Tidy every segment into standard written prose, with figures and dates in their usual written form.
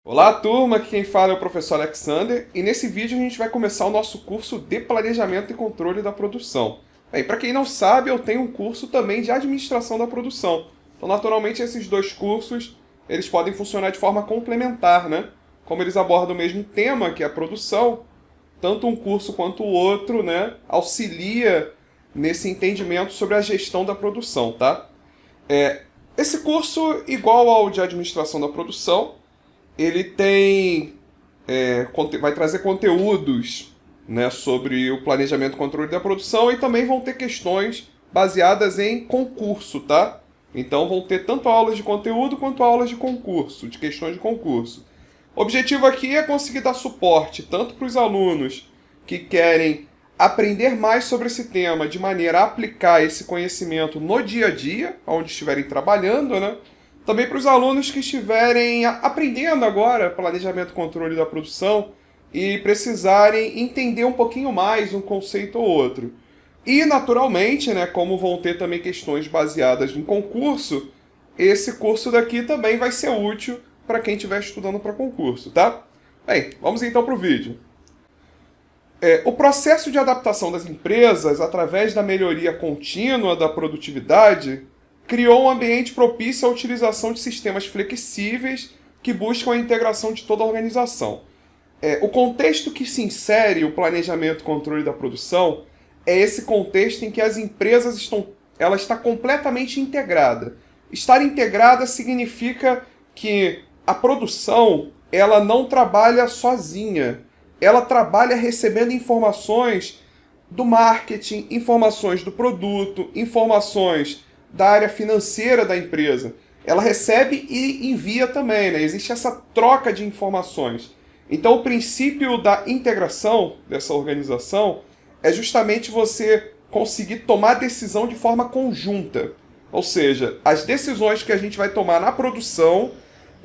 Olá, turma! Aqui quem fala é o professor Alexander e nesse vídeo a gente vai começar o nosso curso de Planejamento e Controle da Produção. Bem, para quem não sabe, eu tenho um curso também de Administração da Produção. Então, naturalmente, esses dois cursos eles podem funcionar de forma complementar, né? Como eles abordam o mesmo tema, que é a produção, tanto um curso quanto o outro, né, auxilia nesse entendimento sobre a gestão da produção, tá? Esse curso, igual ao de Administração da Produção, ele vai trazer conteúdos, né, sobre o planejamento e controle da produção e também vão ter questões baseadas em concurso, tá? Então vão ter tanto aulas de conteúdo quanto aulas de concurso, de questões de concurso. O objetivo aqui é conseguir dar suporte tanto para os alunos que querem aprender mais sobre esse tema de maneira a aplicar esse conhecimento no dia a dia, onde estiverem trabalhando, né? Também para os alunos que estiverem aprendendo agora planejamento e controle da produção e precisarem entender um pouquinho mais um conceito ou outro. E, naturalmente, né, como vão ter também questões baseadas em concurso, esse curso daqui também vai ser útil para quem estiver estudando para concurso, tá? Bem, vamos então para o vídeo. O processo de adaptação das empresas através da melhoria contínua da produtividade criou um ambiente propício à utilização de sistemas flexíveis que buscam a integração de toda a organização. O contexto que se insere o planejamento e controle da produção é esse contexto em que as empresas ela está completamente integrada. Estar integrada significa que a produção ela não trabalha sozinha. Ela trabalha recebendo informações do marketing, informações do produto, informações da área financeira da empresa. Ela recebe e envia também, né? Existe essa troca de informações. Então, o princípio da integração dessa organização é justamente você conseguir tomar decisão de forma conjunta. Ou seja, as decisões que a gente vai tomar na produção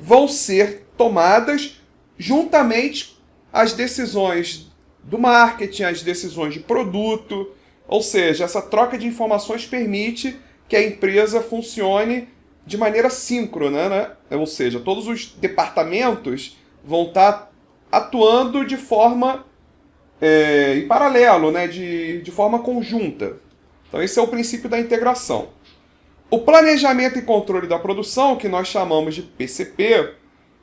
vão ser tomadas juntamente às decisões do marketing, às decisões de produto. Ou seja, essa troca de informações permite que a empresa funcione de maneira síncrona, né? Ou seja, todos os departamentos vão estar atuando de forma em paralelo, né? De forma conjunta. Então esse é o princípio da integração. O planejamento e controle da produção, que nós chamamos de PCP,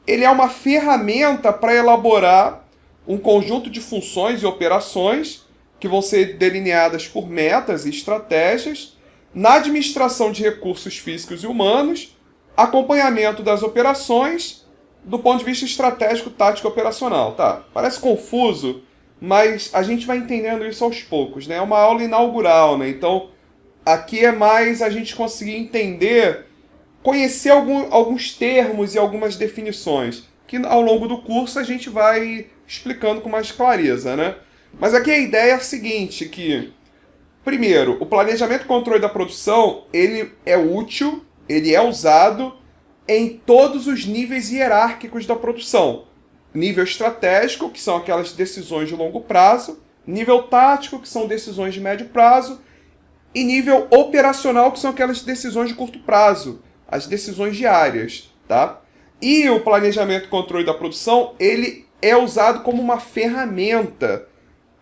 ele é uma ferramenta para elaborar um conjunto de funções e operações que vão ser delineadas por metas e estratégias na administração de recursos físicos e humanos, acompanhamento das operações do ponto de vista estratégico, tático e operacional. Tá, parece confuso, mas a gente vai entendendo isso aos poucos, né? É uma aula inaugural, né? Então, aqui é mais a gente conseguir entender, conhecer alguns termos e algumas definições, que ao longo do curso a gente vai explicando com mais clareza, né? Mas aqui a ideia é a seguinte, que primeiro, o planejamento e controle da produção, ele é útil, ele é usado em todos os níveis hierárquicos da produção. Nível estratégico, que são aquelas decisões de longo prazo, nível tático, que são decisões de médio prazo, e nível operacional, que são aquelas decisões de curto prazo, as decisões diárias, tá? E o planejamento e controle da produção, ele é usado como uma ferramenta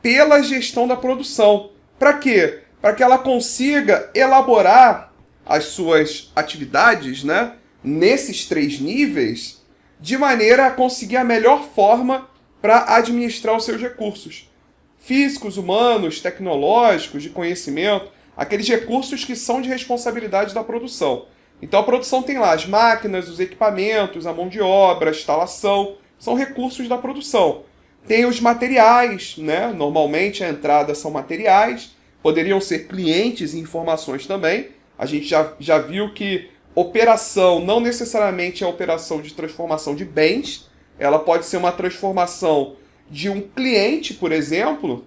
pela gestão da produção. Para quê? Para que ela consiga elaborar as suas atividades, né, nesses três níveis, de maneira a conseguir a melhor forma para administrar os seus recursos físicos, humanos, tecnológicos, de conhecimento, aqueles recursos que são de responsabilidade da produção. Então a produção tem lá as máquinas, os equipamentos, a mão de obra, a instalação, são recursos da produção. Tem os materiais, né? Normalmente a entrada são materiais, poderiam ser clientes e informações também. A gente já viu que operação não necessariamente é operação de transformação de bens, ela pode ser uma transformação de um cliente, por exemplo.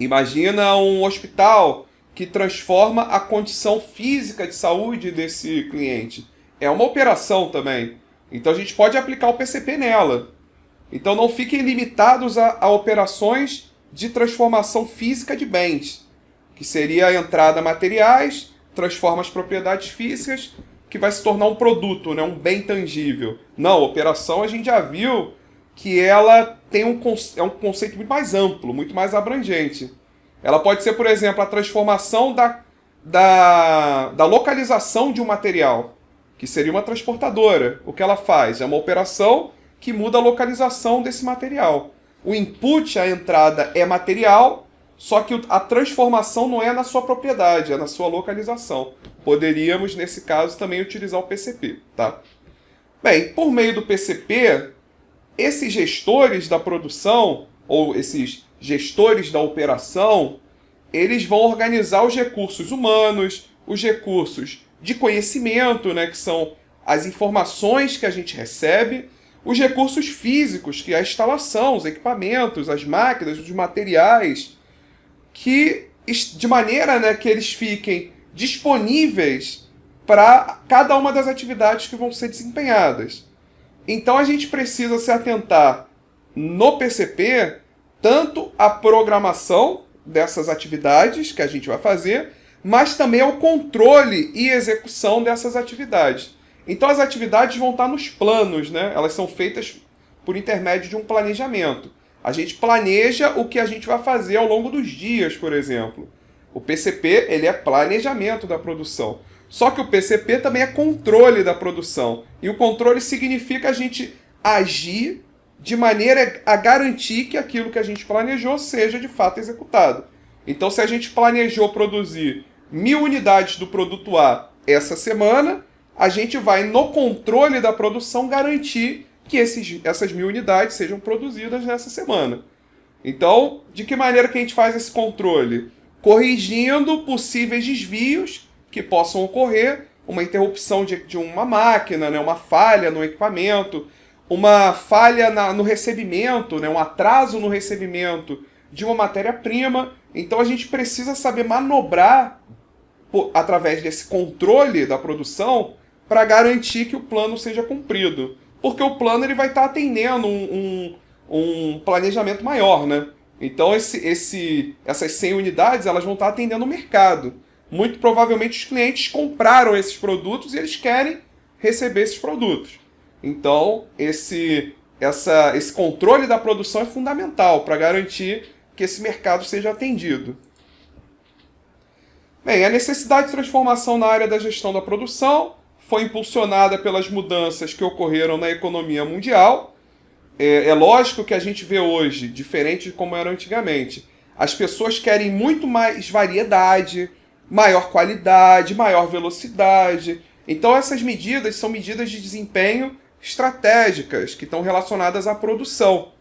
Imagina um hospital que transforma a condição física de saúde desse cliente. É uma operação também. Então a gente pode aplicar o PCP nela. Então não fiquem limitados a operações de transformação física de bens, que seria a entrada materiais, transforma as propriedades físicas, que vai se tornar um produto, né, um bem tangível. Não, operação a gente já viu que ela tem é um conceito muito mais amplo, muito mais abrangente. Ela pode ser, por exemplo, a transformação da localização de um material, que seria uma transportadora. O que ela faz? É uma operação que muda a localização desse material. O input, a entrada, é material, só que a transformação não é na sua propriedade, é na sua localização. Poderíamos, nesse caso, também utilizar o PCP. Tá? Bem, por meio do PCP, esses gestores da produção, ou esses gestores da operação, eles vão organizar os recursos humanos, os recursos de conhecimento, né, que são as informações que a gente recebe, os recursos físicos, que é a instalação, os equipamentos, as máquinas, os materiais, que de maneira, né, que eles fiquem disponíveis para cada uma das atividades que vão ser desempenhadas. Então a gente precisa se atentar no PCP tanto à programação dessas atividades que a gente vai fazer, mas também ao controle e execução dessas atividades. Então as atividades vão estar nos planos, né? Elas são feitas por intermédio de um planejamento. A gente planeja o que a gente vai fazer ao longo dos dias, por exemplo. O PCP, ele é planejamento da produção. Só que o PCP também é controle da produção. E o controle significa a gente agir de maneira a garantir que aquilo que a gente planejou seja de fato executado. Então, se a gente planejou produzir 1.000 unidades do produto A essa semana, a gente vai, no controle da produção, garantir que essas 1.000 unidades sejam produzidas nessa semana. Então, de que maneira que a gente faz esse controle? Corrigindo possíveis desvios que possam ocorrer, uma interrupção de uma máquina, né, uma falha no equipamento, uma falha no recebimento, né, um atraso no recebimento de uma matéria-prima. Então a gente precisa saber manobrar através desse controle da produção para garantir que o plano seja cumprido. Porque o plano ele vai estar atendendo um planejamento maior, né? Então essas 100 unidades elas vão estar atendendo o mercado. Muito provavelmente os clientes compraram esses produtos e eles querem receber esses produtos. Então esse controle da produção é fundamental para garantir que esse mercado seja atendido. Bem, a necessidade de transformação na área da gestão da produção foi impulsionada pelas mudanças que ocorreram na economia mundial. É lógico que a gente vê hoje, diferente de como era antigamente, as pessoas querem muito mais variedade, maior qualidade, maior velocidade. Então essas medidas são medidas de desempenho estratégicas que estão relacionadas à produção.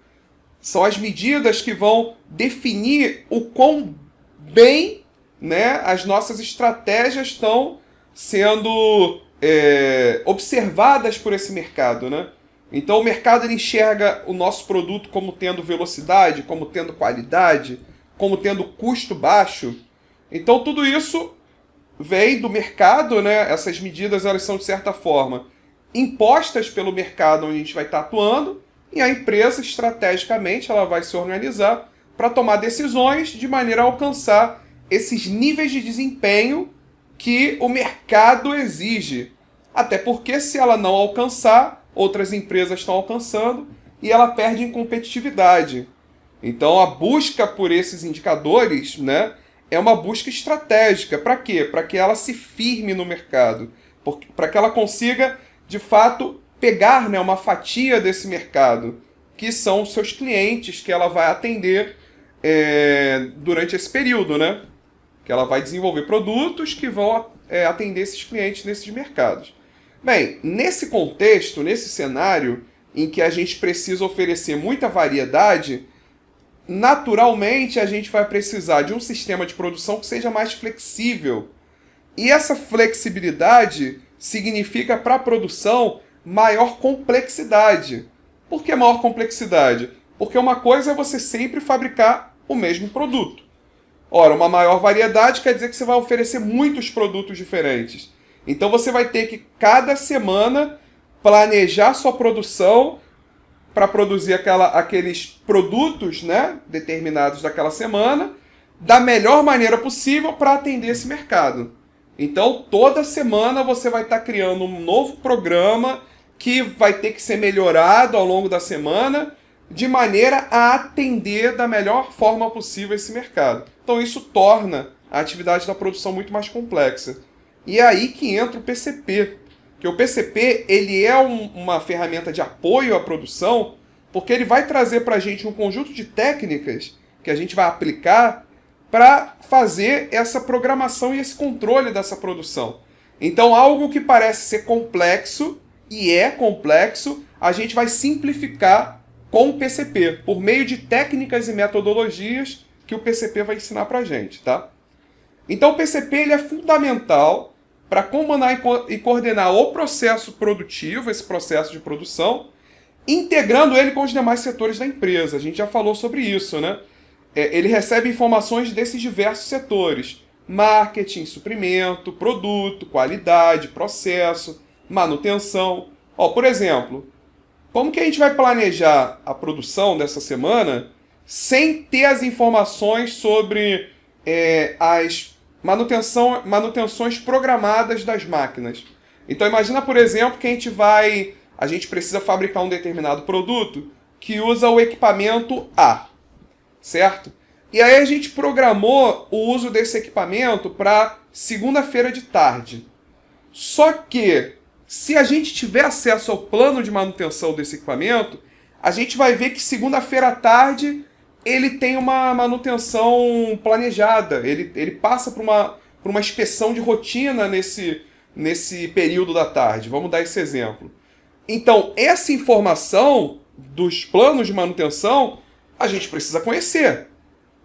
São as medidas que vão definir o quão bem, né, as nossas estratégias estão sendo observadas por esse mercado, né? Então o mercado ele enxerga o nosso produto como tendo velocidade, como tendo qualidade, como tendo custo baixo. Então tudo isso vem do mercado, né? Essas medidas elas são de certa forma impostas pelo mercado onde a gente vai estar atuando, e a empresa estrategicamente ela vai se organizar para tomar decisões de maneira a alcançar esses níveis de desempenho que o mercado exige. Até porque se ela não alcançar, outras empresas estão alcançando e ela perde em competitividade. Então a busca por esses indicadores, né, é uma busca estratégica. Para quê? Para que ela se firme no mercado. Para que ela consiga, de fato, pegar, né, uma fatia desse mercado, que são os seus clientes que ela vai atender durante esse período, né? Que ela vai desenvolver produtos que vão atender esses clientes nesses mercados. Bem, nesse contexto, nesse cenário em que a gente precisa oferecer muita variedade, naturalmente a gente vai precisar de um sistema de produção que seja mais flexível. E essa flexibilidade significa para a produção maior complexidade. Por que maior complexidade? Porque uma coisa é você sempre fabricar o mesmo produto. Ora, uma maior variedade quer dizer que você vai oferecer muitos produtos diferentes. Então você vai ter que, cada semana, planejar sua produção para produzir aqueles produtos, né, determinados daquela semana, da melhor maneira possível para atender esse mercado. Então, toda semana você vai estar criando um novo programa que vai ter que ser melhorado ao longo da semana, de maneira a atender da melhor forma possível esse mercado. Então, isso torna a atividade da produção muito mais complexa. E é aí que entra o PCP. Que o PCP ele é uma ferramenta de apoio à produção, porque ele vai trazer para a gente um conjunto de técnicas que a gente vai aplicar para fazer essa programação e esse controle dessa produção. Então, algo que parece ser complexo, e é complexo, a gente vai simplificar com o PCP, por meio de técnicas e metodologias que o PCP vai ensinar para a gente, tá? Então, o PCP ele é fundamental para comandar e coordenar o processo produtivo, esse processo de produção, integrando ele com os demais setores da empresa. A gente já falou sobre isso, né? Ele recebe informações desses diversos setores: marketing, suprimento, produto, qualidade, processo, manutenção. Por exemplo, como que a gente vai planejar a produção dessa semana sem ter as informações sobre as manutenções programadas das máquinas? Então imagina, por exemplo, que a gente precisa fabricar um determinado produto que usa o equipamento A, certo? E aí a gente programou o uso desse equipamento para segunda-feira de tarde. Só que, se a gente tiver acesso ao plano de manutenção desse equipamento, a gente vai ver que segunda-feira à tarde ele tem uma manutenção planejada. Ele passa por uma inspeção de rotina nesse período da tarde. Vamos dar esse exemplo. Então, essa informação dos planos de manutenção, a gente precisa conhecer.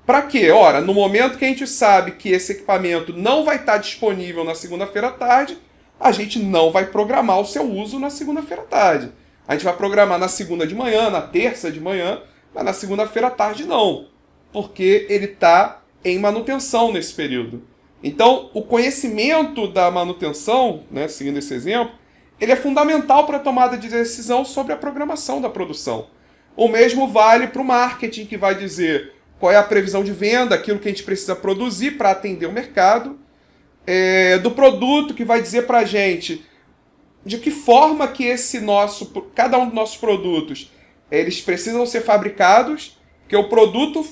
Para quê? Ora, no momento que a gente sabe que esse equipamento não vai estar disponível na segunda-feira à tarde, a gente não vai programar o seu uso na segunda-feira à tarde. A gente vai programar na segunda de manhã, na terça de manhã, mas na segunda-feira à tarde não, porque ele está em manutenção nesse período. Então, o conhecimento da manutenção, né, seguindo esse exemplo, ele é fundamental para a tomada de decisão sobre a programação da produção. O mesmo vale para o marketing, que vai dizer qual é a previsão de venda, aquilo que a gente precisa produzir para atender o mercado. Do produto, que vai dizer para a gente de que forma que cada um dos nossos produtos eles precisam ser fabricados, porque o produto,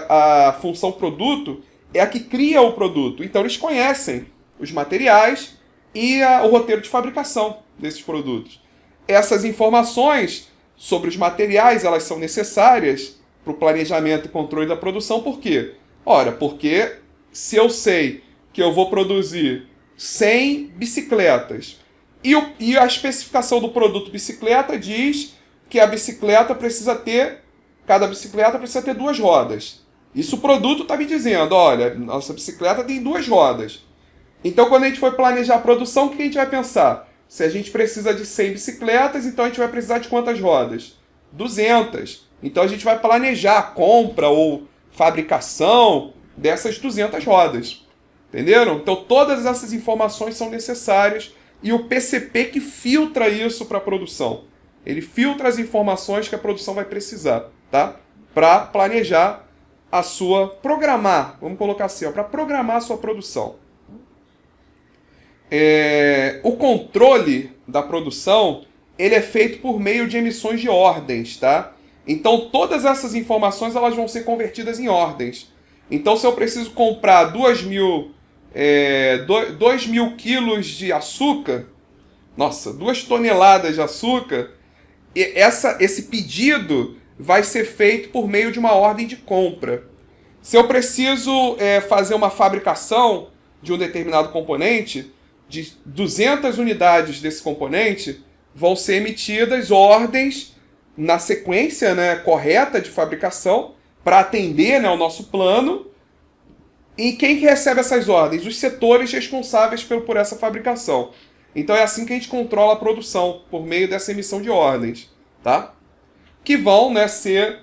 a função produto é a que cria o produto. Então eles conhecem os materiais e o roteiro de fabricação desses produtos. Essas informações sobre os materiais, elas são necessárias para o planejamento e controle da produção. Por quê? Ora, porque se eu sei que eu vou produzir 100 bicicletas e a especificação do produto bicicleta diz que cada bicicleta precisa ter 2 rodas. Isso o produto está me dizendo: olha, nossa bicicleta tem 2 rodas. Então, quando a gente for planejar a produção, o que a gente vai pensar? Se a gente precisa de 100 bicicletas, então a gente vai precisar de quantas rodas? 200. Então a gente vai planejar a compra ou fabricação dessas 200 rodas. Entenderam? Então todas essas informações são necessárias e o PCP que filtra isso para a produção. Ele filtra as informações que a produção vai precisar, tá? Para planejar programar, vamos colocar assim, para programar a sua produção. O controle da produção, ele é feito por meio de emissões de ordens, tá? Então todas essas informações elas vão ser convertidas em ordens. Então, se eu preciso comprar 2.000 quilos de açúcar, 2 toneladas de açúcar, esse pedido vai ser feito por meio de uma ordem de compra. Se eu preciso fazer uma fabricação de um determinado componente, de 200 unidades desse componente, vão ser emitidas ordens na sequência, né, correta de fabricação para atender, né, ao nosso plano. E quem que recebe essas ordens? Os setores responsáveis por essa fabricação. Então é assim que a gente controla a produção, por meio dessa emissão de ordens, tá? Que vão, né, ser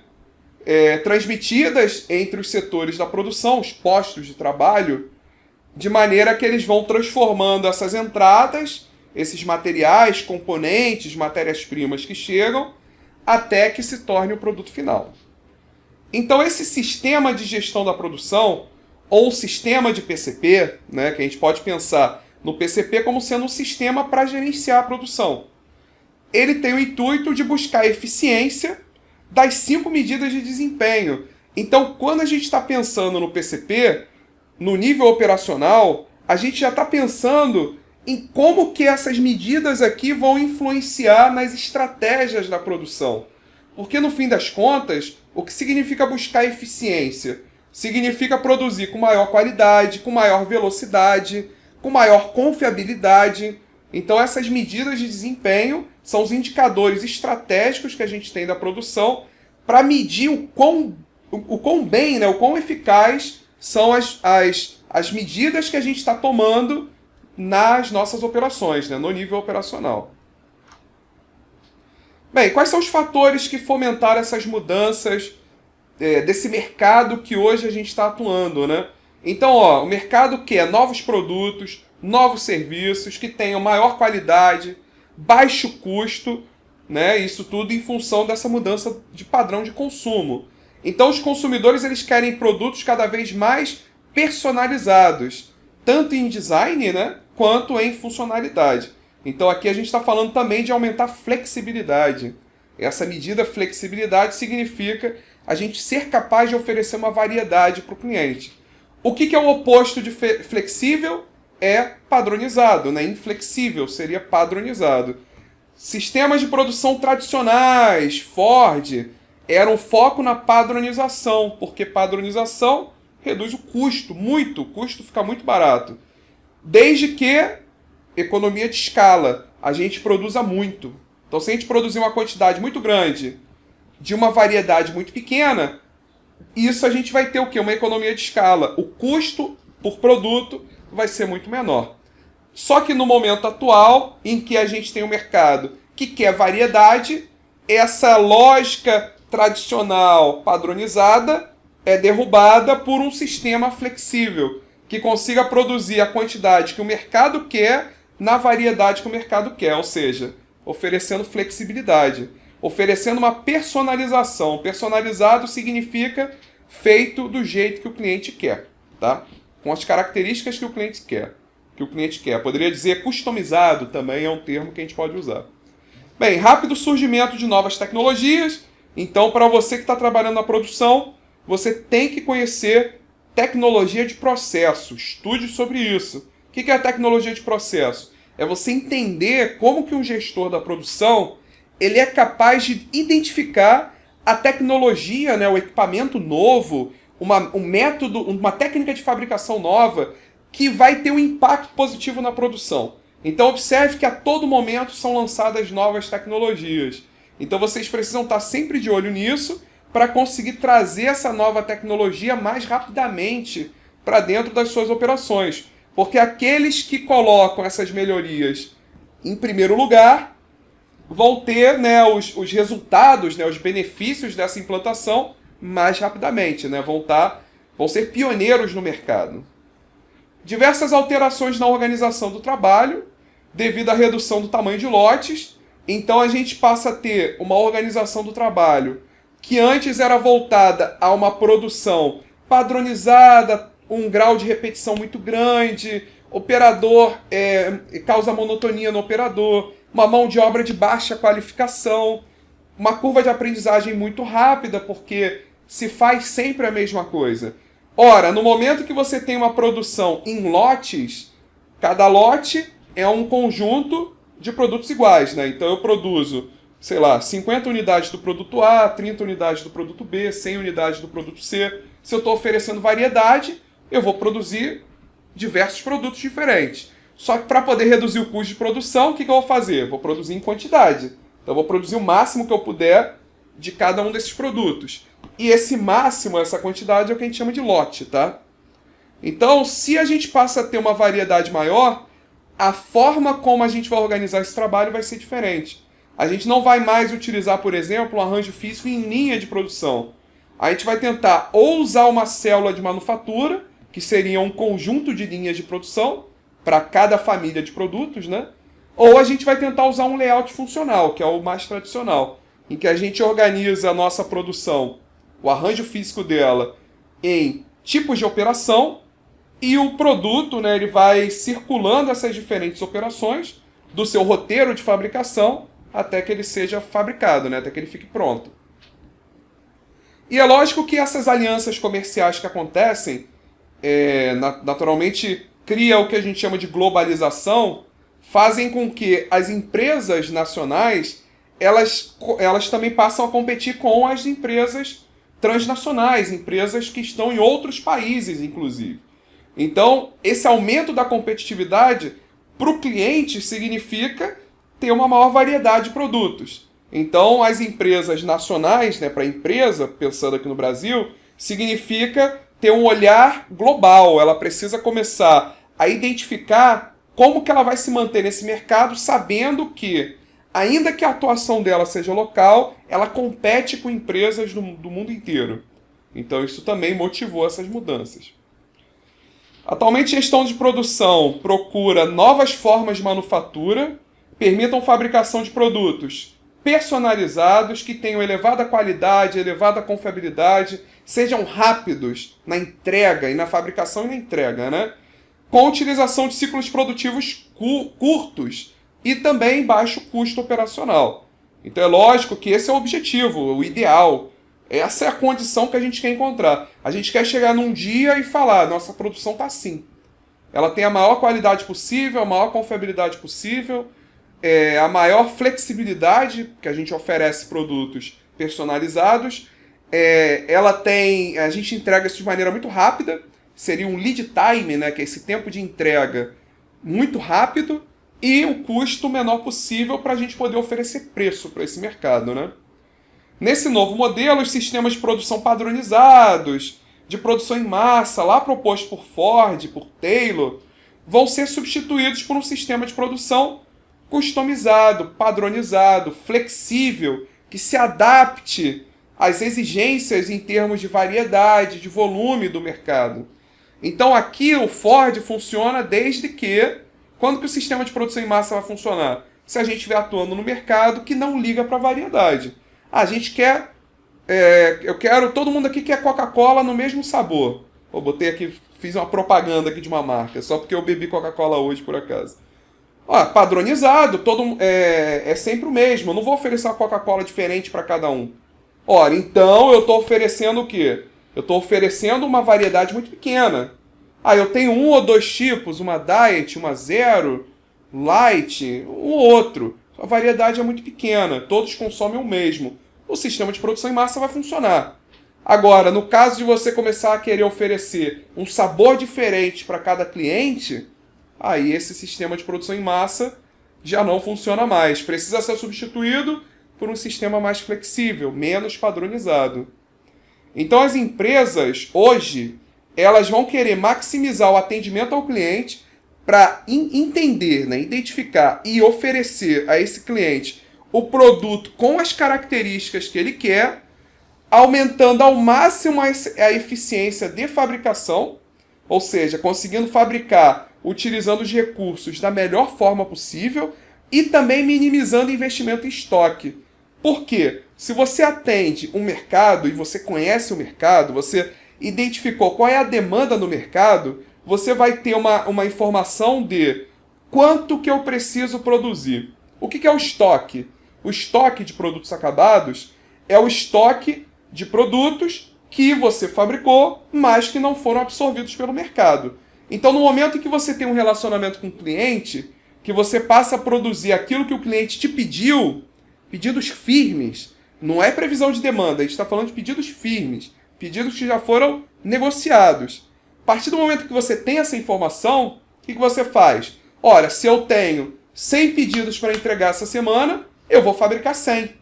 transmitidas entre os setores da produção, os postos de trabalho, de maneira que eles vão transformando essas entradas, esses materiais, componentes, matérias-primas que chegam, até que se torne o produto final. Então esse sistema de gestão da produção, ou sistema de PCP, né, que a gente pode pensar no PCP como sendo um sistema para gerenciar a produção. Ele tem o intuito de buscar a eficiência das 5 medidas de desempenho. Então, quando a gente está pensando no PCP, no nível operacional, a gente já está pensando em como que essas medidas aqui vão influenciar nas estratégias da produção. Porque, no fim das contas, o que significa buscar eficiência? Significa produzir com maior qualidade, com maior velocidade, com maior confiabilidade. Então, essas medidas de desempenho são os indicadores estratégicos que a gente tem da produção para medir o quão bem, né, o quão eficaz são as medidas que a gente está tomando nas nossas operações, né, no nível operacional. Bem, quais são os fatores que fomentaram essas mudanças desse mercado que hoje a gente está atuando, né? Então, o mercado quer novos produtos, novos serviços que tenham maior qualidade, baixo custo, né? Isso tudo em função dessa mudança de padrão de consumo. Então, os consumidores eles querem produtos cada vez mais personalizados, tanto em design, né, quanto em funcionalidade. Então, aqui a gente está falando também de aumentar a flexibilidade. Essa medida flexibilidade significa a gente ser capaz de oferecer uma variedade para o cliente. O que é o oposto de flexível? É padronizado, né? Inflexível seria padronizado. Sistemas de produção tradicionais, Ford, eram foco na padronização, porque padronização reduz o custo, muito, o custo fica muito barato. Desde que economia de escala, a gente produza muito. Então, se a gente produzir uma quantidade muito grande de uma variedade muito pequena, isso a gente vai ter o quê? Uma economia de escala. O custo por produto vai ser muito menor. Só que no momento atual, em que a gente tem um mercado que quer variedade, essa lógica tradicional padronizada é derrubada por um sistema flexível, que consiga produzir a quantidade que o mercado quer na variedade que o mercado quer, ou seja, oferecendo flexibilidade, oferecendo uma personalização. Personalizado significa feito do jeito que o cliente quer, tá? Com as características que o cliente quer. Poderia dizer customizado também é um termo que a gente pode usar. Bem, rápido surgimento de novas tecnologias. Então, para você que está trabalhando na produção, você tem que conhecer tecnologia de processo. Estude sobre isso. O que é a tecnologia de processo? É você entender como que um gestor da produção ele é capaz de identificar a tecnologia, né, o equipamento novo, um método, uma técnica de fabricação nova que vai ter um impacto positivo na produção. Então observe que a todo momento são lançadas novas tecnologias. Então vocês precisam estar sempre de olho nisso para conseguir trazer essa nova tecnologia mais rapidamente para dentro das suas operações. Porque aqueles que colocam essas melhorias em primeiro lugar vão ter, né, os resultados, né, os benefícios dessa implantação mais rapidamente, né, vão ser pioneiros no mercado. Diversas alterações na organização do trabalho, devido à redução do tamanho de lotes. Então a gente passa a ter uma organização do trabalho que antes era voltada a uma produção padronizada, um grau de repetição muito grande, operador causa monotonia no operador, uma mão de obra de baixa qualificação, uma curva de aprendizagem muito rápida, porque se faz sempre a mesma coisa. Ora, no momento que você tem uma produção em lotes, cada lote é um conjunto de produtos iguais, né? Então eu produzo, sei lá, 50 unidades do produto A, 30 unidades do produto B, 100 unidades do produto C. Se eu estou oferecendo variedade, eu vou produzir diversos produtos diferentes. Só que para poder reduzir o custo de produção, o que eu vou fazer? Vou produzir em quantidade. Então eu vou produzir o máximo que eu puder de cada um desses produtos. E esse máximo, essa quantidade, é o que a gente chama de lote, tá? Então, se a gente passa a ter uma variedade maior, a forma como a gente vai organizar esse trabalho vai ser diferente. A gente não vai mais utilizar, por exemplo, um arranjo físico em linha de produção. A gente vai tentar ou usar uma célula de manufatura, que seria um conjunto de linhas de produção, para cada família de produtos, né? Ou a gente vai tentar usar um layout funcional, que é o mais tradicional, em que a gente organiza a nossa produção, o arranjo físico dela, em tipos de operação, e o produto, né, ele vai circulando essas diferentes operações do seu roteiro de fabricação até que ele seja fabricado, né, até que ele fique pronto. E é lógico que essas alianças comerciais que acontecem, naturalmente cria o que a gente chama de globalização, fazem com que as empresas nacionais elas também passam a competir com as empresas transnacionais, empresas que estão em outros países, inclusive. Então, esse aumento da competitividade para o cliente significa ter uma maior variedade de produtos. Então, as empresas nacionais, né, para a empresa, pensando aqui no Brasil, significa ter um olhar global. Ela precisa começar a identificar como que ela vai se manter nesse mercado, sabendo que, ainda que a atuação dela seja local, ela compete com empresas do mundo inteiro. Então, isso também motivou essas mudanças. Atualmente, a gestão de produção procura novas formas de manufatura, permitam fabricação de produtos personalizados, que tenham elevada qualidade, elevada confiabilidade, sejam rápidos na entrega e na fabricação e na entrega, né? Com utilização de ciclos produtivos curtos e também baixo custo operacional. Então é lógico que esse é o objetivo, o ideal. Essa é a condição que a gente quer encontrar. A gente quer chegar num dia e falar, nossa produção está assim. Ela tem a maior qualidade possível, a maior confiabilidade possível, a maior flexibilidade, que a gente oferece produtos personalizados. A gente entrega isso de maneira muito rápida, seria um lead time, né, que é esse tempo de entrega muito rápido, e o custo menor possível para a gente poder oferecer preço para esse mercado, né? Nesse novo modelo, os sistemas de produção padronizados, de produção em massa, lá proposto por Ford, por Taylor, vão ser substituídos por um sistema de produção customizado, padronizado, flexível, que se adapte às exigências em termos de variedade, de volume do mercado. Então aqui o Ford funciona desde que... Quando que o sistema de produção em massa vai funcionar? Se a gente estiver atuando no mercado que não liga para a variedade. A gente quer... todo mundo aqui quer Coca-Cola no mesmo sabor. Eu botei aqui, fiz uma propaganda aqui de uma marca, só porque eu bebi Coca-Cola hoje, por acaso. Padronizado, é sempre o mesmo. Eu não vou oferecer uma Coca-Cola diferente para cada um. Ora, então eu estou oferecendo o quê? Eu estou oferecendo uma variedade muito pequena. Eu tenho um ou dois tipos, uma Diet, uma Zero, Light, um outro. A variedade é muito pequena, todos consomem o mesmo. O sistema de produção em massa vai funcionar. Agora, no caso de você começar a querer oferecer um sabor diferente para cada cliente, aí esse sistema de produção em massa já não funciona mais. Precisa ser substituído por um sistema mais flexível, menos padronizado. Então as empresas, hoje, elas vão querer maximizar o atendimento ao cliente para entender, né, identificar e oferecer a esse cliente o produto com as características que ele quer, aumentando ao máximo a eficiência de fabricação, ou seja, conseguindo fabricar utilizando os recursos da melhor forma possível e também minimizando investimento em estoque. Por quê? Se você atende um mercado e você conhece o mercado, você identificou qual é a demanda no mercado, você vai ter uma informação de quanto que eu preciso produzir. O que é o estoque? O estoque de produtos acabados é o estoque de produtos que você fabricou, mas que não foram absorvidos pelo mercado. Então, no momento em que você tem um relacionamento com o cliente, que você passa a produzir aquilo que o cliente te pediu, pedidos firmes, não é previsão de demanda, a gente está falando de pedidos firmes, pedidos que já foram negociados. A partir do momento que você tem essa informação, o que você faz? Olha, se eu tenho 100 pedidos para entregar essa semana, eu vou fabricar 100.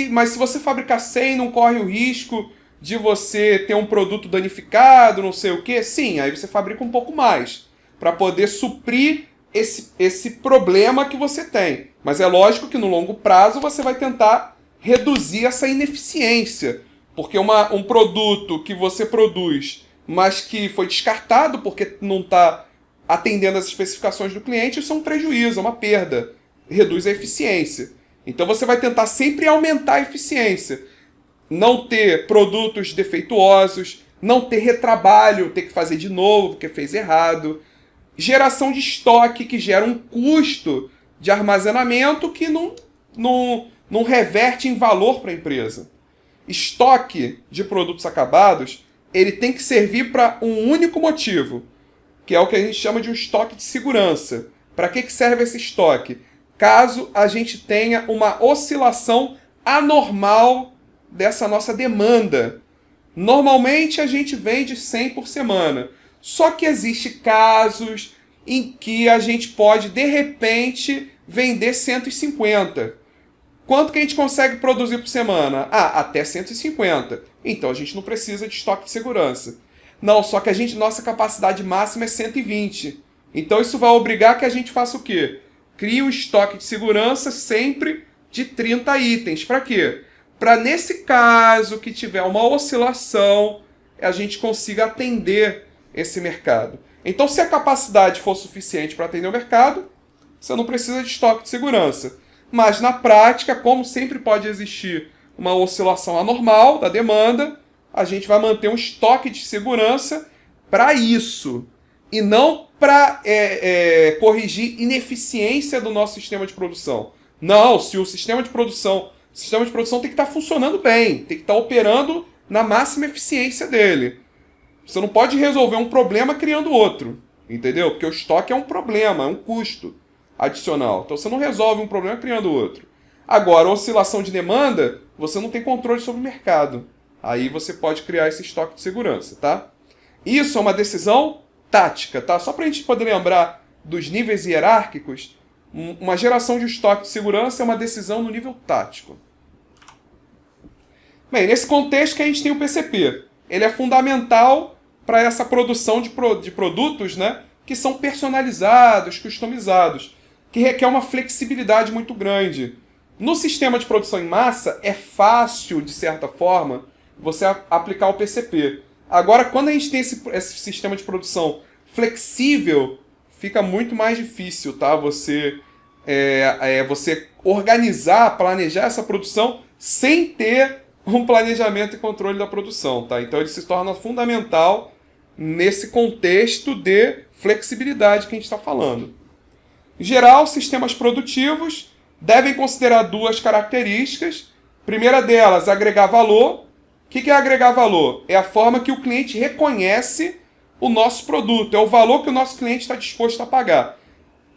Mas se você fabricar 100, não corre o risco de você ter um produto danificado, não sei o quê? Sim, aí você fabrica um pouco mais, para poder suprir esse problema que você tem. Mas é lógico que no longo prazo você vai tentar reduzir essa ineficiência, porque um produto que você produz, mas que foi descartado porque não está atendendo as especificações do cliente, isso é um prejuízo, é uma perda, reduz a eficiência. Então você vai tentar sempre aumentar a eficiência, não ter produtos defeituosos, não ter retrabalho, ter que fazer de novo porque fez errado. Geração de estoque que gera um custo de armazenamento que não reverte em valor para a empresa. Estoque de produtos acabados, ele tem que servir para um único motivo, que é o que a gente chama de um estoque de segurança. Para que serve esse estoque? Caso a gente tenha uma oscilação anormal dessa nossa demanda. Normalmente a gente vende 100 por semana. Só que existem casos em que a gente pode, de repente, vender 150. Quanto que a gente consegue produzir por semana? Até 150. Então a gente não precisa de estoque de segurança. Não, só que nossa capacidade máxima é 120. Então isso vai obrigar que a gente faça o quê? Crie um estoque de segurança sempre de 30 itens. Para quê? Para nesse caso que tiver uma oscilação, a gente consiga atender esse mercado. Então se a capacidade for suficiente para atender o mercado, você não precisa de estoque de segurança. Mas na prática, como sempre pode existir uma oscilação anormal da demanda, a gente vai manter um estoque de segurança para isso. E não para corrigir ineficiência do nosso sistema de produção. Não, se o sistema de produção tem que estar funcionando bem, tem que estar operando na máxima eficiência dele. Você não pode resolver um problema criando outro, entendeu? Porque o estoque é um problema, é um custo adicional. Então você não resolve um problema criando outro. Agora, oscilação de demanda, você não tem controle sobre o mercado. Aí você pode criar esse estoque de segurança, tá? Isso é uma decisão tática, tá? Só para a gente poder lembrar dos níveis hierárquicos, uma geração de estoque de segurança é uma decisão no nível tático. Bem, nesse contexto que a gente tem o PCP. Ele é fundamental para essa produção de produtos, né, que são personalizados, customizados, que requer uma flexibilidade muito grande. No sistema de produção em massa, é fácil, de certa forma, você aplicar o PCP. Agora, quando a gente tem esse sistema de produção flexível, fica muito mais difícil, tá? Você organizar, planejar essa produção sem ter um planejamento e controle da produção, tá? Então ele se torna fundamental nesse contexto de flexibilidade que a gente está falando. Em geral, sistemas produtivos devem considerar duas características. Primeira delas, agregar valor. O que é agregar valor? É a forma que o cliente reconhece o nosso produto, é o valor que o nosso cliente está disposto a pagar.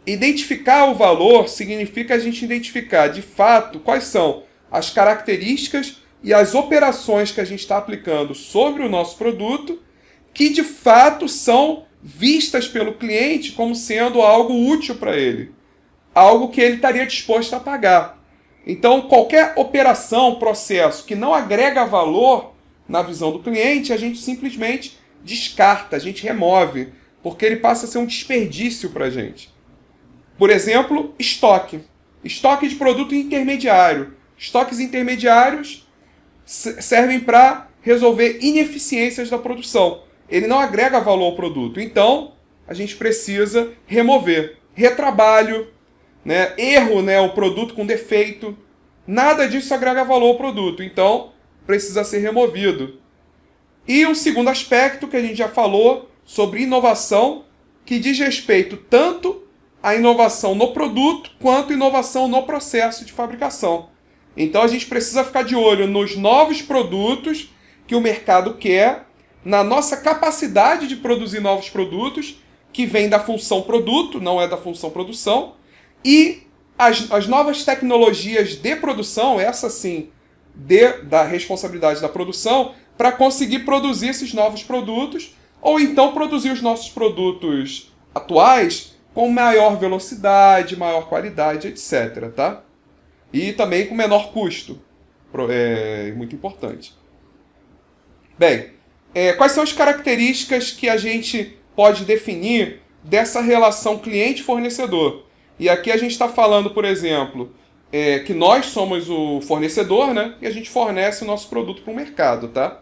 Identificar o valor significa a gente identificar, de fato, quais são as características e as operações que a gente está aplicando sobre o nosso produto que, de fato, são vistas pelo cliente como sendo algo útil para ele, algo que ele estaria disposto a pagar. Então, qualquer operação, processo que não agrega valor na visão do cliente, a gente simplesmente descarta, a gente remove, porque ele passa a ser um desperdício para a gente. Por exemplo, estoque. Estoque de produto intermediário. Estoques intermediários servem para resolver ineficiências da produção. Ele não agrega valor ao produto. Então, a gente precisa remover. Retrabalho, né? Erro, né? O produto com defeito. Nada disso agrega valor ao produto. Então, precisa ser removido. E o segundo aspecto que a gente já falou sobre inovação, que diz respeito tanto à inovação no produto quanto à inovação no processo de fabricação. Então a gente precisa ficar de olho nos novos produtos que o mercado quer, na nossa capacidade de produzir novos produtos, que vem da função produto, não é da função produção, e as novas tecnologias de produção, essa sim, da responsabilidade da produção, para conseguir produzir esses novos produtos, ou então produzir os nossos produtos atuais com maior velocidade, maior qualidade, etc. Tá? E também com menor custo. É muito importante. Bem, quais são as características que a gente pode definir dessa relação cliente-fornecedor? E aqui a gente está falando, por exemplo, que nós somos o fornecedor, né? E a gente fornece o nosso produto para o mercado, tá?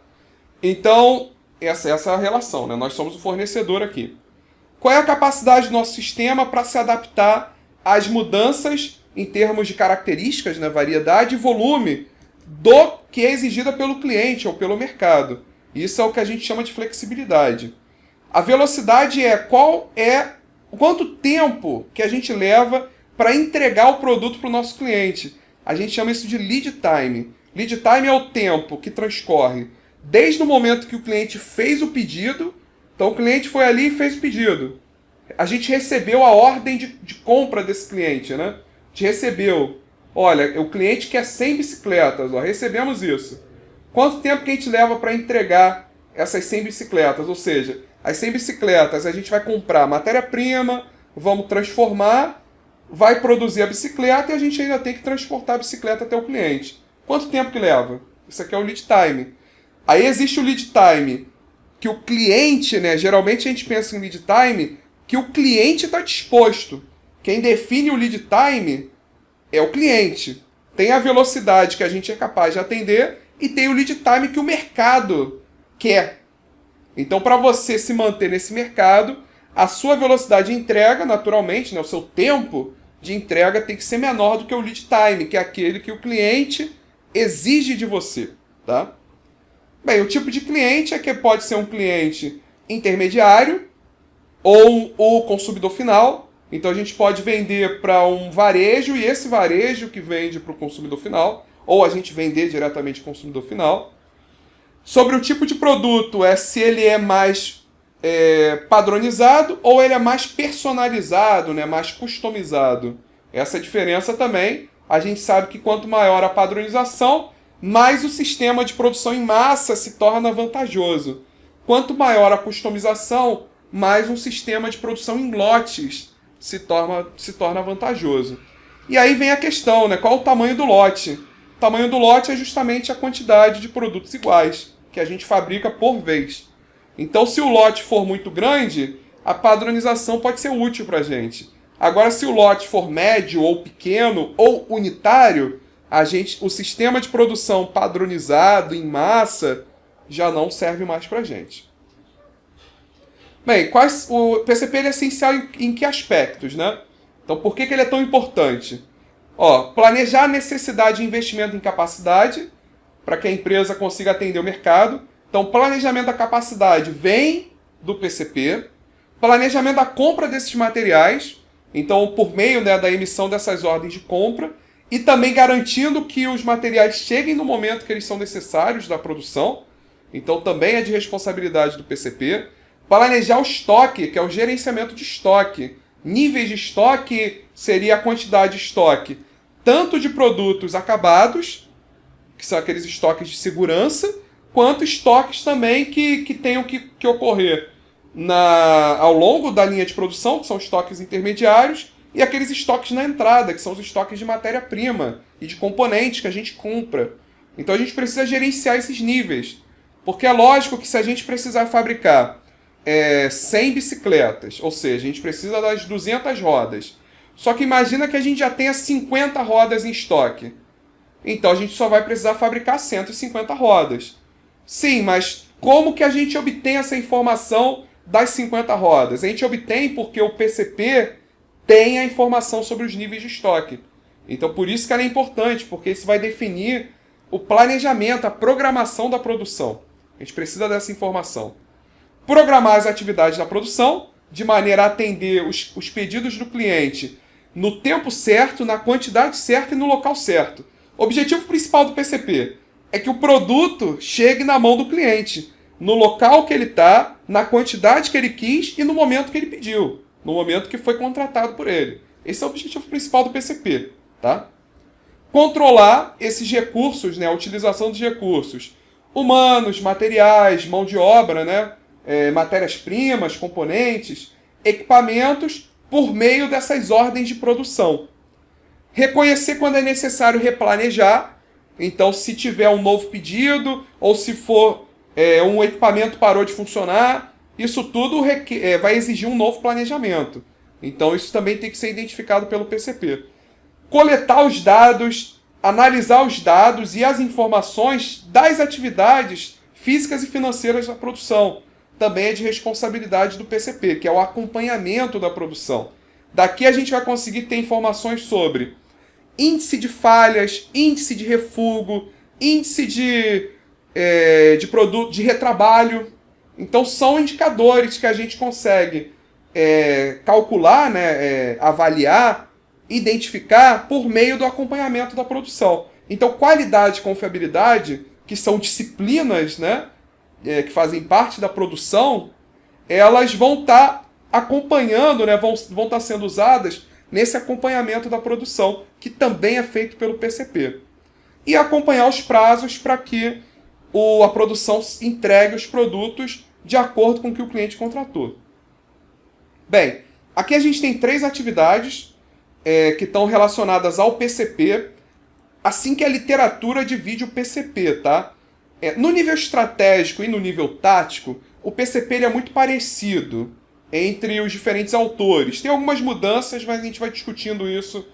Então, essa é a relação, né? Nós somos o fornecedor aqui. Qual é a capacidade do nosso sistema para se adaptar às mudanças em termos de características, né, variedade e volume do que é exigida pelo cliente ou pelo mercado? Isso é o que a gente chama de flexibilidade. A velocidade é quanto tempo que a gente leva para entregar o produto para o nosso cliente. A gente chama isso de lead time. Lead time é o tempo que transcorre desde o momento que o cliente fez o pedido. Então o cliente foi ali e fez o pedido. A gente recebeu a ordem de compra desse cliente, né? A gente recebeu. Olha, o cliente quer 100 bicicletas, ó, recebemos isso. Quanto tempo que a gente leva para entregar essas 100 bicicletas? Ou seja, as 100 bicicletas a gente vai comprar matéria-prima, vamos transformar, vai produzir a bicicleta e a gente ainda tem que transportar a bicicleta até o cliente. Quanto tempo que leva? Isso aqui é o lead time. Aí existe o lead time que o cliente, né? Geralmente a gente pensa em lead time que o cliente está disposto. Quem define o lead time é o cliente. Tem a velocidade que a gente é capaz de atender e tem o lead time que o mercado quer. Então, para você se manter nesse mercado, a sua velocidade de entrega, naturalmente, né, o seu tempo de entrega tem que ser menor do que o lead time, que é aquele que o cliente exige de você. Tá? Bem, o tipo de cliente é que pode ser um cliente intermediário ou o consumidor final. Então a gente pode vender para um varejo e esse varejo que vende para o consumidor final, ou a gente vender diretamente para o consumidor final. Sobre o tipo de produto, se ele é mais padronizado ou ele é mais personalizado, né, mais customizado. Essa diferença também, a gente sabe que quanto maior a padronização, mais o sistema de produção em massa se torna vantajoso. Quanto maior a customização, mais um sistema de produção em lotes se torna vantajoso. E aí vem a questão, né? Qual o tamanho do lote? O tamanho do lote é justamente a quantidade de produtos iguais que a gente fabrica por vez. Então, se o lote for muito grande, a padronização pode ser útil para a gente. Agora, se o lote for médio ou pequeno ou unitário, o sistema de produção padronizado em massa já não serve mais para a gente. Bem, o PCP ele é essencial em que aspectos, né? Então, por que ele é tão importante? Planejar a necessidade de investimento em capacidade para que a empresa consiga atender o mercado. Então, planejamento da capacidade vem do PCP. Planejamento da compra desses materiais. Então, por meio, né, da emissão dessas ordens de compra. E também garantindo que os materiais cheguem no momento que eles são necessários da produção. Então, também é de responsabilidade do PCP. Planejar o estoque, que é o gerenciamento de estoque. Níveis de estoque seria a quantidade de estoque, tanto de produtos acabados, que são aqueles estoques de segurança, quanto estoques também que tenham que ocorrer ao longo da linha de produção, que são estoques intermediários, e aqueles estoques na entrada, que são os estoques de matéria-prima e de componentes que a gente compra. Então a gente precisa gerenciar esses níveis, porque é lógico que se a gente precisar fabricar 100 bicicletas, ou seja, a gente precisa das 200 rodas. Só que imagina que a gente já tenha 50 rodas em estoque. Então a gente só vai precisar fabricar 150 rodas. Sim, mas como que a gente obtém essa informação das 50 rodas? A gente obtém porque o PCP tem a informação sobre os níveis de estoque. Então por isso que ela é importante, porque isso vai definir o planejamento, a programação da produção. A gente precisa dessa informação. Programar as atividades da produção, de maneira a atender os pedidos do cliente no tempo certo, na quantidade certa e no local certo. O objetivo principal do PCP é que o produto chegue na mão do cliente, no local que ele está, na quantidade que ele quis e no momento que ele pediu, no momento que foi contratado por ele. Esse é o objetivo principal do PCP. Tá? Controlar esses recursos, né, a utilização dos recursos humanos, materiais, mão de obra, né? Matérias-primas, componentes, equipamentos, por meio dessas ordens de produção. Reconhecer quando é necessário replanejar. Então, se tiver um novo pedido, ou se for um equipamento parou de funcionar, isso tudo vai exigir um novo planejamento. Então, isso também tem que ser identificado pelo PCP. Coletar os dados, analisar os dados e as informações das atividades físicas e financeiras da produção. Também é de responsabilidade do PCP, que é o acompanhamento da produção. Daqui a gente vai conseguir ter informações sobre índice de falhas, índice de refúgio, índice de de produto, de retrabalho. Então são indicadores que a gente consegue calcular, né, avaliar, identificar por meio do acompanhamento da produção. Então qualidade e confiabilidade, que são disciplinas, né, que fazem parte da produção, elas vão estar acompanhando, né, vão estar sendo usadas nesse acompanhamento da produção, que também é feito pelo PCP. E acompanhar os prazos para que a produção entregue os produtos de acordo com o que o cliente contratou. Bem, aqui a gente tem 3 atividades que estão relacionadas ao PCP, assim que a literatura divide o PCP, tá? No nível estratégico e no nível tático, o PCP ele é muito parecido entre os diferentes autores. Tem algumas mudanças, mas a gente vai discutindo isso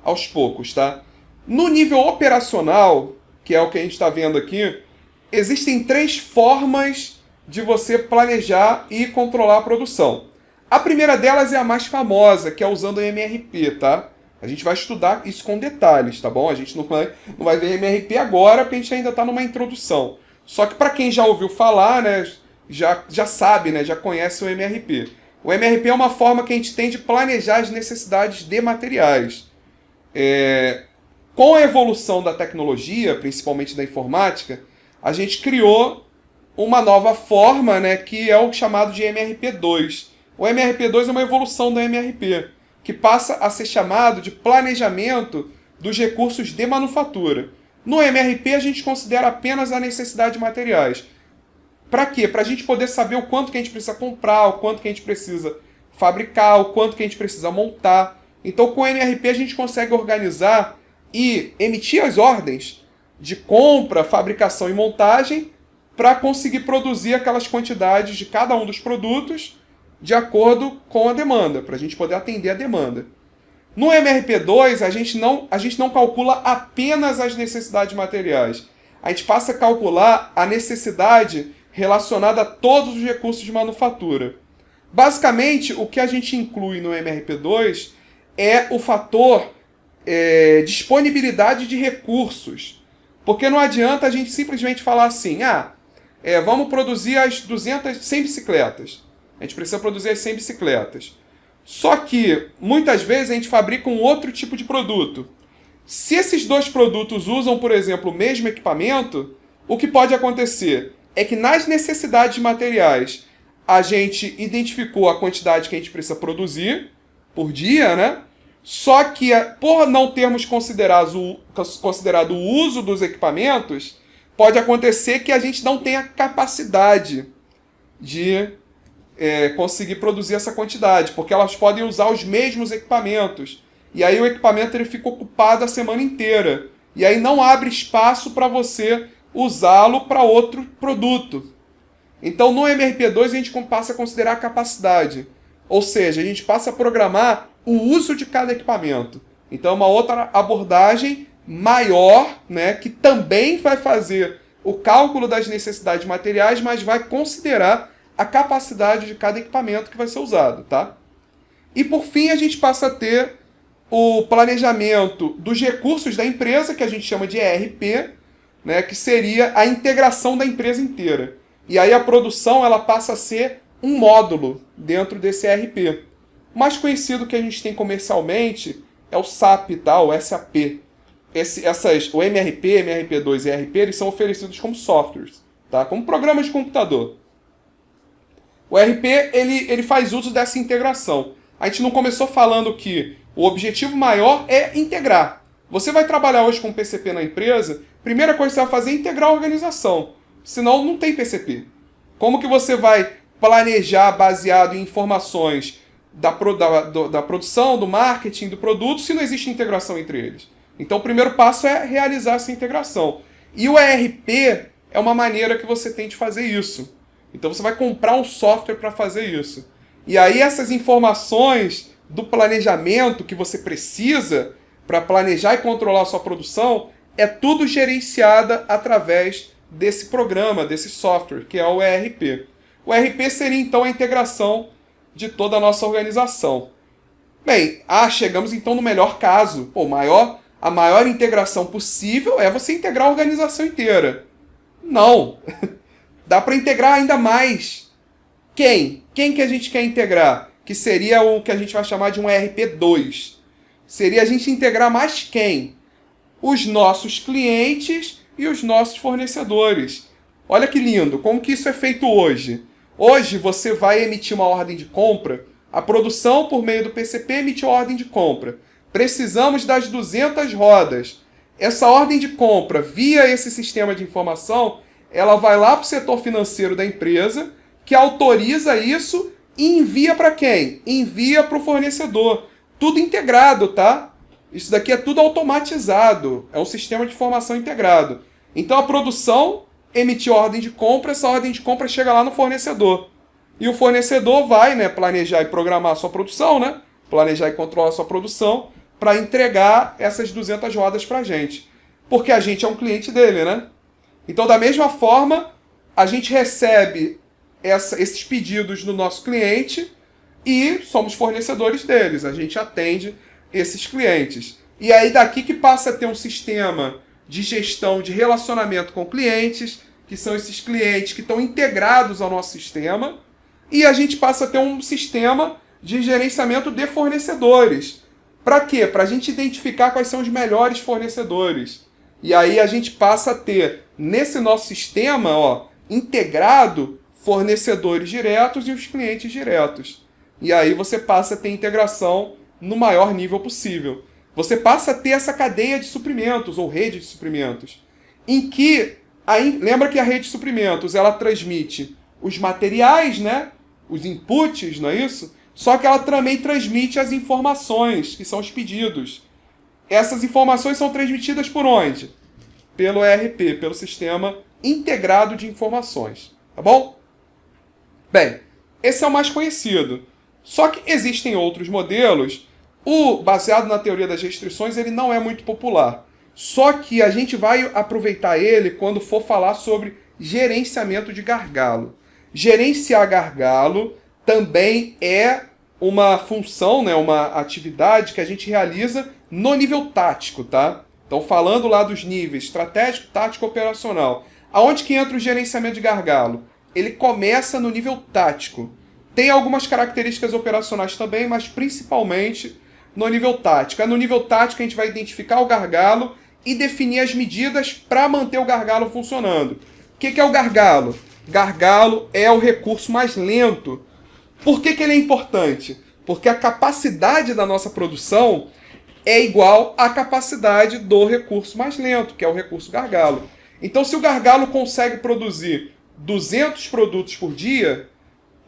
aos poucos, tá? No nível operacional, que é o que a gente está vendo aqui, existem 3 formas de você planejar e controlar a produção. A primeira delas é a mais famosa, que é usando o MRP, tá? A gente vai estudar isso com detalhes, tá bom? A gente não vai ver MRP agora, porque a gente ainda está numa introdução. Só que para quem já ouviu falar, né, já sabe, né, já conhece o MRP. O MRP é uma forma que a gente tem de planejar as necessidades de materiais. Com a evolução da tecnologia, principalmente da informática, a gente criou uma nova forma, né, que é o chamado de MRP2. O MRP2 é uma evolução do MRP, que passa a ser chamado de planejamento dos recursos de manufatura. No MRP, a gente considera apenas a necessidade de materiais. Para quê? Para a gente poder saber o quanto que a gente precisa comprar, o quanto que a gente precisa fabricar, o quanto que a gente precisa montar. Então, com o MRP, a gente consegue organizar e emitir as ordens de compra, fabricação e montagem para conseguir produzir aquelas quantidades de cada um dos produtos de acordo com a demanda, para a gente poder atender a demanda. No MRP2, a gente não calcula apenas as necessidades materiais. A gente passa a calcular a necessidade relacionada a todos os recursos de manufatura. Basicamente, o que a gente inclui no MRP2 é o fator disponibilidade de recursos. Porque não adianta a gente simplesmente falar assim, vamos produzir 100 bicicletas. A gente precisa produzir as 100 bicicletas. Só que, muitas vezes, a gente fabrica um outro tipo de produto. Se esses 2 produtos usam, por exemplo, o mesmo equipamento, o que pode acontecer é que nas necessidades de materiais a gente identificou a quantidade que a gente precisa produzir por dia, né? Só que, por não termos considerado o uso dos equipamentos, pode acontecer que a gente não tenha capacidade de conseguir produzir essa quantidade, porque elas podem usar os mesmos equipamentos. E aí o equipamento ele fica ocupado a semana inteira. E aí não abre espaço para você usá-lo para outro produto. Então no MRP2 a gente passa a considerar a capacidade. Ou seja, a gente passa a programar o uso de cada equipamento. Então é uma outra abordagem maior, né, que também vai fazer o cálculo das necessidades materiais, mas vai considerar a capacidade de cada equipamento que vai ser usado, tá? E por fim a gente passa a ter o planejamento dos recursos da empresa, que a gente chama de ERP, né, que seria a integração da empresa inteira. E aí a produção ela passa a ser um módulo dentro desse ERP. O mais conhecido que a gente tem comercialmente é o SAP, tá? O SAP. O MRP, MRP2 e ERP eles são oferecidos como softwares, tá? Como programas de computador. O ERP ele faz uso dessa integração. A gente não começou falando que o objetivo maior é integrar. Você vai trabalhar hoje com PCP na empresa, primeira coisa que você vai fazer é integrar a organização. Senão não tem PCP. Como que você vai planejar baseado em informações da produção, do marketing, do produto, se não existe integração entre eles? Então o primeiro passo é realizar essa integração. E o ERP é uma maneira que você tem de fazer isso. Então você vai comprar um software para fazer isso. E aí essas informações do planejamento que você precisa para planejar e controlar a sua produção é tudo gerenciada através desse programa, desse software, que é o ERP. O ERP seria então a integração de toda a nossa organização. Bem, chegamos então no melhor caso. A maior integração possível é você integrar a organização inteira. Não. Dá para integrar ainda mais. Quem? Quem que a gente quer integrar? Que seria o que a gente vai chamar de um ERP2. Seria a gente integrar mais quem? Os nossos clientes e os nossos fornecedores. Olha que lindo, como que isso é feito hoje? Hoje você vai emitir uma ordem de compra, a produção por meio do PCP emitiu a ordem de compra. Precisamos das 200 rodas. Essa ordem de compra, via esse sistema de informação, ela vai lá para o setor financeiro da empresa, que autoriza isso e envia para quem? Envia para o fornecedor. Tudo integrado, tá? Isso daqui é tudo automatizado. É um sistema de informação integrado. Então a produção emitiu a ordem de compra, essa ordem de compra chega lá no fornecedor. E o fornecedor vai, né, planejar e programar a sua produção, né? Planejar e controlar a sua produção para entregar essas 200 rodas para a gente. Porque a gente é um cliente dele, né? Então, da mesma forma, a gente recebe esses pedidos do nosso cliente e somos fornecedores deles. A gente atende esses clientes. E aí daqui que passa a ter um sistema de gestão de relacionamento com clientes, que são esses clientes que estão integrados ao nosso sistema, e a gente passa a ter um sistema de gerenciamento de fornecedores. Para quê? Para a gente identificar quais são os melhores fornecedores. E aí a gente passa a ter, nesse nosso sistema, ó, integrado, fornecedores diretos e os clientes diretos. E aí você passa a ter integração no maior nível possível. Você passa a ter essa cadeia de suprimentos, ou rede de suprimentos, em que, lembra que a rede de suprimentos, ela transmite os materiais, né? Os inputs, não é isso? Só que ela também transmite as informações, que são os pedidos. Essas informações são transmitidas por onde? Pelo ERP, pelo Sistema Integrado de Informações. Tá bom? Bem, esse é o mais conhecido. Só que existem outros modelos. O baseado na teoria das restrições, ele não é muito popular. Só que a gente vai aproveitar ele quando for falar sobre gerenciamento de gargalo. Gerenciar gargalo também é uma função, né, uma atividade que a gente realiza no nível tático, tá? Então, falando lá dos níveis estratégico, tático, operacional. Aonde que entra o gerenciamento de gargalo? Ele começa no nível tático. Tem algumas características operacionais também, mas principalmente no nível tático. No nível tático a gente vai identificar o gargalo e definir as medidas para manter o gargalo funcionando. O que é o gargalo? Gargalo é o recurso mais lento. Por que ele é importante? Porque a capacidade da nossa produção é igual à capacidade do recurso mais lento, que é o recurso gargalo. Então, se o gargalo consegue produzir 200 produtos por dia,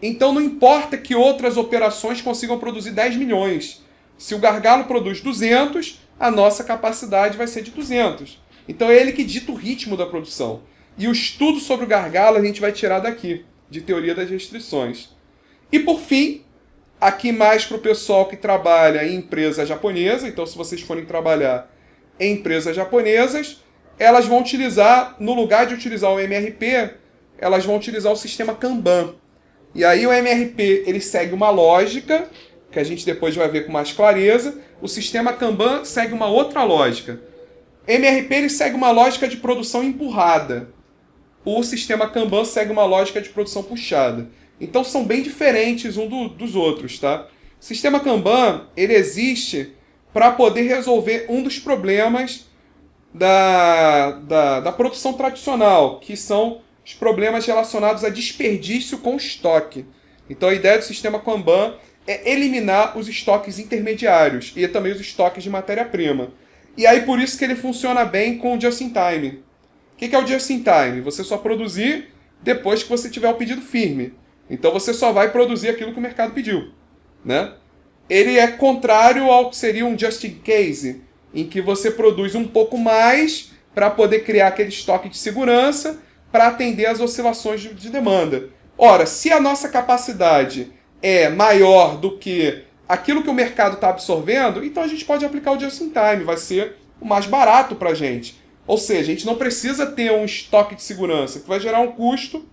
então não importa que outras operações consigam produzir 10 milhões. Se o gargalo produz 200, a nossa capacidade vai ser de 200. Então é ele que dita o ritmo da produção. E o estudo sobre o gargalo a gente vai tirar daqui, de teoria das restrições. E por fim, aqui mais para o pessoal que trabalha em empresa japonesa, então se vocês forem trabalhar em empresas japonesas, elas vão utilizar, no lugar de utilizar o MRP, elas vão utilizar o sistema Kanban. E aí o MRP ele segue uma lógica, que a gente depois vai ver com mais clareza. O sistema Kanban segue uma outra lógica. MRP ele segue uma lógica de produção empurrada. O sistema Kanban segue uma lógica de produção puxada. Então são bem diferentes dos outros, tá? O sistema Kanban ele existe para poder resolver um dos problemas da produção tradicional, que são os problemas relacionados a desperdício com estoque. Então a ideia do sistema Kanban é eliminar os estoques intermediários e também os estoques de matéria-prima. E aí por isso que ele funciona bem com o just-in-time. O que é o just-in-time? Você só produzir depois que você tiver o pedido firme. Então você só vai produzir aquilo que o mercado pediu, né? Ele é contrário ao que seria um just-in-case, em que você produz um pouco mais para poder criar aquele estoque de segurança para atender às oscilações de demanda. Ora, se a nossa capacidade é maior do que aquilo que o mercado está absorvendo, então a gente pode aplicar o just-in-time, vai ser o mais barato para a gente. Ou seja, a gente não precisa ter um estoque de segurança, que vai gerar um custo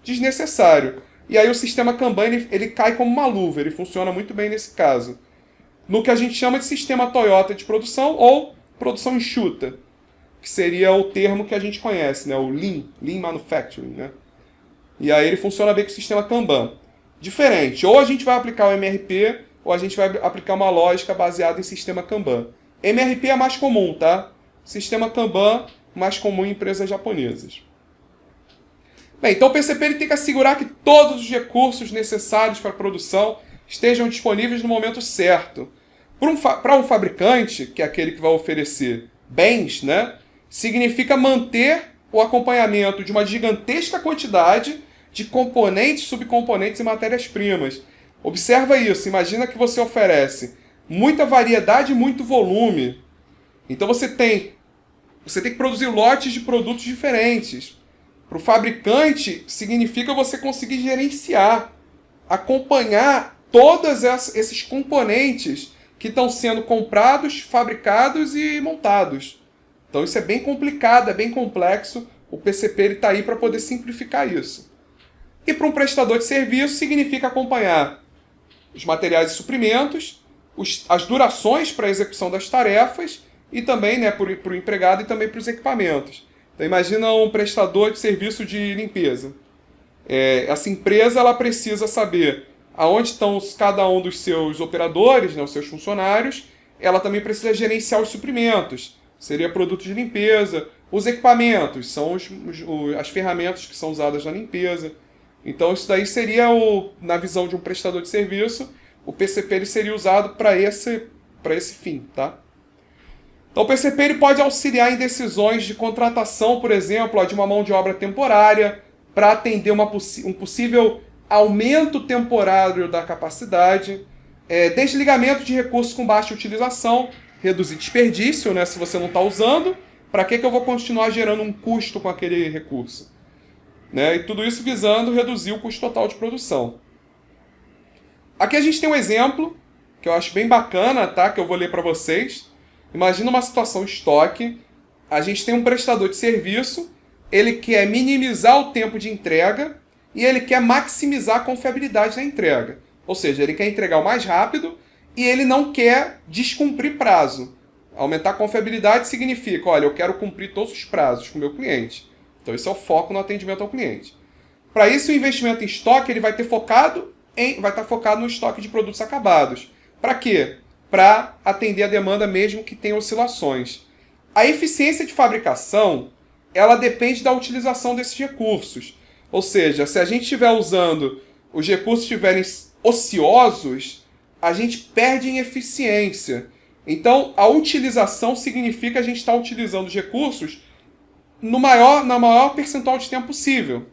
desnecessário. E aí o sistema Kanban ele cai como uma luva, ele funciona muito bem nesse caso. No que a gente chama de sistema Toyota de produção ou produção enxuta. que seria o termo que a gente conhece, né? O Lean Manufacturing, né? E aí ele funciona bem com o sistema Kanban. Diferente, ou a gente vai aplicar o MRP, ou a gente vai aplicar uma lógica baseada em sistema Kanban. MRP é mais comum, tá? Sistema Kanban, mais comum em empresas japonesas. Bem, então o PCP ele tem que assegurar que todos os recursos necessários para a produção estejam disponíveis no momento certo. Para um fabricante, que é aquele que vai oferecer bens, né, significa manter o acompanhamento de uma gigantesca quantidade de componentes, subcomponentes e matérias-primas. Observa isso, imagina que você oferece muita variedade e muito volume. Então você tem que produzir lotes de produtos diferentes. Para o fabricante, significa você conseguir gerenciar, acompanhar todos esses componentes que estão sendo comprados, fabricados e montados. Então isso é bem complicado, é bem complexo. O PCP está aí para poder simplificar isso. E para um prestador de serviço, significa acompanhar os materiais e suprimentos, as durações para a execução das tarefas e também, né, para o empregado e também para os equipamentos. Então imagina um prestador de serviço de limpeza. Essa empresa ela precisa saber aonde estão cada um dos seus operadores, né, os seus funcionários. Ela também precisa gerenciar os suprimentos. Seria produtos de limpeza. Os equipamentos são as ferramentas que são usadas na limpeza. Então isso daí seria, na visão de um prestador de serviço, o PCP ele seria usado para esse fim, tá? Então o PCP ele pode auxiliar em decisões de contratação, por exemplo, de uma mão de obra temporária, para atender um possível aumento temporário da capacidade, desligamento de recursos com baixa utilização, reduzir desperdício, né, se você não está usando, para que eu vou continuar gerando um custo com aquele recurso? Né? E tudo isso visando reduzir o custo total de produção. Aqui a gente tem um exemplo, que eu acho bem bacana, tá? Que eu vou ler para vocês. Imagina uma situação estoque, a gente tem um prestador de serviço, ele quer minimizar o tempo de entrega e ele quer maximizar a confiabilidade da entrega. Ou seja, ele quer entregar o mais rápido e ele não quer descumprir prazo. Aumentar a confiabilidade significa, olha, eu quero cumprir todos os prazos com o meu cliente. Então esse é o foco no atendimento ao cliente. Para isso o investimento em estoque ele vai estar focado no estoque de produtos acabados. Para quê? Para atender a demanda mesmo que tenha oscilações. A eficiência de fabricação, ela depende da utilização desses recursos. Ou seja, se a gente estiver usando, os recursos estiverem ociosos, a gente perde em eficiência. Então, a utilização significa a gente estar utilizando os recursos na maior percentual de tempo possível.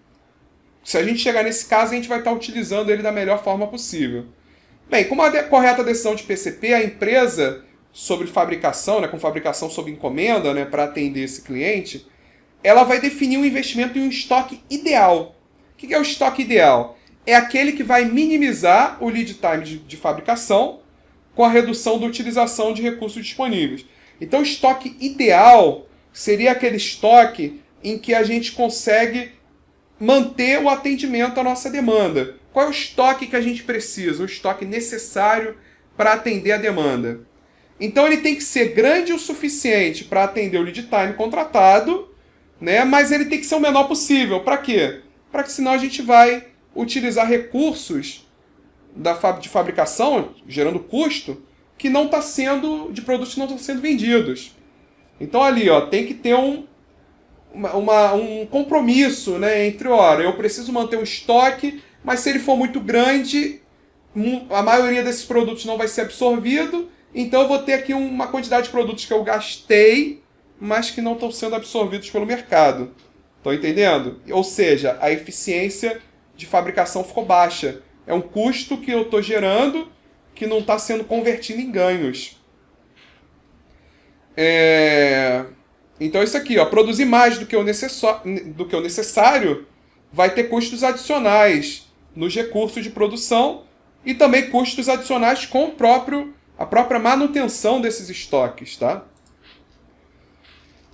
Se a gente chegar nesse caso, a gente vai estar utilizando ele da melhor forma possível. Bem, com uma correta decisão de PCP, a empresa sobre fabricação, né, com fabricação sob encomenda, né, para atender esse cliente, ela vai definir um investimento em um estoque ideal. O que é o estoque ideal? É aquele que vai minimizar o lead time de fabricação com a redução da utilização de recursos disponíveis. Então, o estoque ideal seria aquele estoque em que a gente consegue manter o atendimento à nossa demanda. Qual é o estoque que a gente precisa? O estoque necessário para atender a demanda. Então ele tem que ser grande o suficiente para atender o lead time contratado, né? Mas ele tem que ser o menor possível. Para quê? Para que senão a gente vai utilizar recursos de fabricação, gerando custo, que não está sendo, de produtos que não estão sendo vendidos. Então ali, ó, tem que ter um compromisso, né, entre, olha, eu preciso manter um estoque, mas se ele for muito grande, a maioria desses produtos não vai ser absorvido, então eu vou ter aqui uma quantidade de produtos que eu gastei, mas que não estão sendo absorvidos pelo mercado. Estão entendendo? Ou seja, a eficiência de fabricação ficou baixa. É um custo que eu estou gerando que não está sendo convertido em ganhos. Então isso aqui, ó, produzir mais do que o necessário vai ter custos adicionais nos recursos de produção e também custos adicionais com a própria manutenção desses estoques, tá?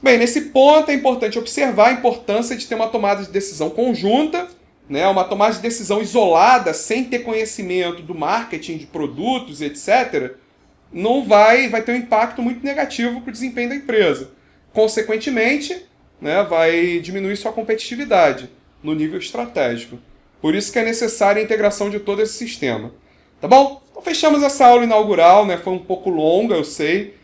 Bem, nesse ponto é importante observar a importância de ter uma tomada de decisão conjunta, né? Uma tomada de decisão isolada, sem ter conhecimento do marketing de produtos, etc., vai ter um impacto muito negativo para o desempenho da empresa. consequentemente, né, vai diminuir sua competitividade no nível estratégico. Por isso que é necessária a integração de todo esse sistema. Tá bom? Então fechamos essa aula inaugural, né? Foi um pouco longa, eu sei.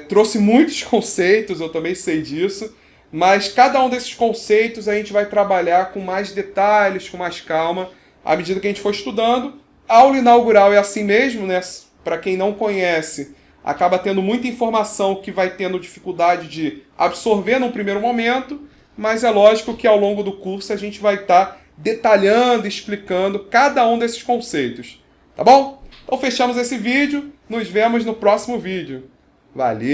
Trouxe muitos conceitos, eu também sei disso. Mas cada um desses conceitos a gente vai trabalhar com mais detalhes, com mais calma, à medida que a gente for estudando. A aula inaugural é assim mesmo, né? Para quem não conhece, acaba tendo muita informação que vai tendo dificuldade de absorver num primeiro momento, mas é lógico que ao longo do curso a gente vai estar detalhando, explicando cada um desses conceitos. Tá bom? Então fechamos esse vídeo, nos vemos no próximo vídeo. Valeu!